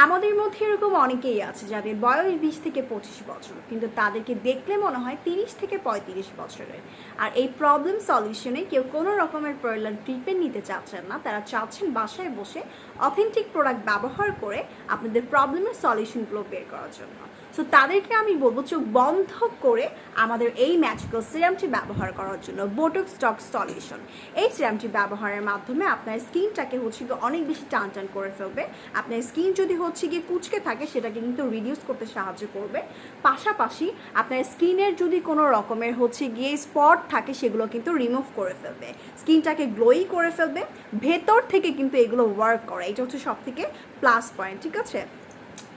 আমাদের মধ্যে এরকম অনেকেই আছে যাদের বয়স 20 থেকে 25 বছর, কিন্তু তাদেরকে দেখলে মনে হয় 30 থেকে 35 বছরের। আর এই প্রবলেম সলিউশনে কেউ কোনো রকমের পার্লার ট্রিটমেন্ট নিতে চাচ্ছেন না, তারা চাচ্ছেন বাসায় বসে অথেন্টিক প্রোডাক্ট ব্যবহার করে আপনাদের প্রবলেমের সলিউশনগুলো বের করার জন্য। সো তাদেরকে আমি বলবো চোখ বন্ধ করে আমাদের এই ম্যাজিক্যাল সিরামটি ব্যবহার করার জন্য। বোটক্স টক্স সলিউশন, এই সিরামটি ব্যবহারের মাধ্যমে আপনার স্কিনটাকে অনেক বেশি টান টান করে ফেলবে। আপনার স্কিন যদি গিয়ে কুচকে থাকে সেটাকে কিন্তু রিডিউস করতে সাহায্য করবে। পাশাপাশি আপনার স্কিনের যদি কোনো রকমের গিয়ে স্পট থাকে সেগুলো কিন্তু রিমুভ করে ফেলবে, স্কিনটাকে গ্লোই করে ফেলবে। ভেতর থেকে কিন্তু এগুলো ওয়ার্ক করে, এটা সব থেকে প্লাস পয়েন্ট, ঠিক আছে?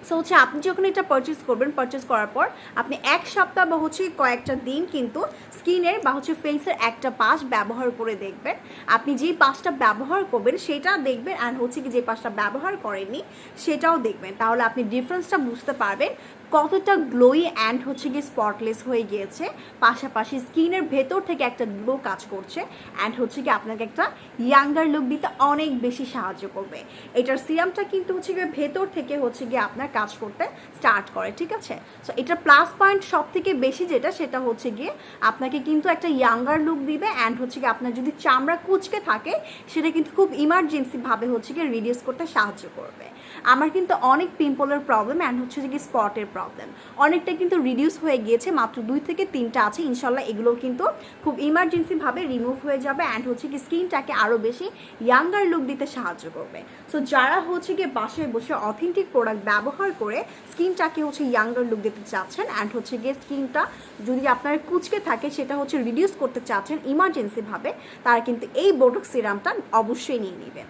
সো আপনি যখন এটা পারচেস করবেন, পারচেস করার পর আপনি এক সপ্তাহ বা কয়েকটা দিন কিন্তু স্কিনের বা ফেসের একটা পাশ ব্যবহার করে দেখবেন। আপনি যেই পাশটা ব্যবহার করবেন সেটা দেখবেন, অ্যান্ড যে পাশটা ব্যবহার করেননি সেটাও দেখবেন। তাহলে আপনি ডিফারেন্সটা বুঝতে পারবেন কতটা গ্লোই অ্যান্ড গিয়ে স্পটলেস হয়ে গিয়েছে। পাশাপাশি স্কিনের ভেতর থেকে একটা গ্লো কাজ করছে, অ্যান্ড কি আপনাকে একটা ইয়াঙ্গার লুক দিতে অনেক বেশি সাহায্য করবে। এটার সিরামটা কিন্তু গিয়ে ভেতর থেকে গিয়ে আপনার কাজ করতে স্টার্ট করে, ঠিক আছে? সো এটার প্লাস পয়েন্ট সব থেকে বেশি যেটা, সেটা গিয়ে আপনাকে কিন্তু একটা ইয়াঙ্গার লুক দিবে, অ্যান্ড গিয়ে আপনার যদি চামড়া কুচকে থাকে সেটা কিন্তু খুব ইমার্জেন্সিভাবে গিয়ে রিডিউস করতে সাহায্য করবে। আমার কিন্তু অনেক পিম্পলের প্রবলেম অ্যান্ড গিয়ে স্পটের প্রবলেম অনেকটা কিন্তু রিডিউস হয়ে গিয়েছে, মাত্র 2 থেকে 3টা আছে। ইনশাল্লাহ এগুলো কিন্তু খুব ইমার্জেন্সিভাবে রিমুভ হয়ে যাবে, অ্যান্ড কি স্কিনটাকে আরও বেশি ইয়াঙ্গার লুক দিতে সাহায্য করবে। সো যারা গিয়ে বাসায় বসে অথেন্টিক প্রোডাক্ট ব্যবহার করে স্কিনটাকে ইয়াঙ্গার লুক দিতে চাচ্ছেন, অ্যান্ড গিয়ে স্কিনটা যদি আপনার কুচকে থাকে সেটা রিডিউস করতে চাচ্ছেন ইমার্জেন্সিভাবে, তারা কিন্তু এই বোটক্স সিরামটা অবশ্যই নিয়ে নেবেন।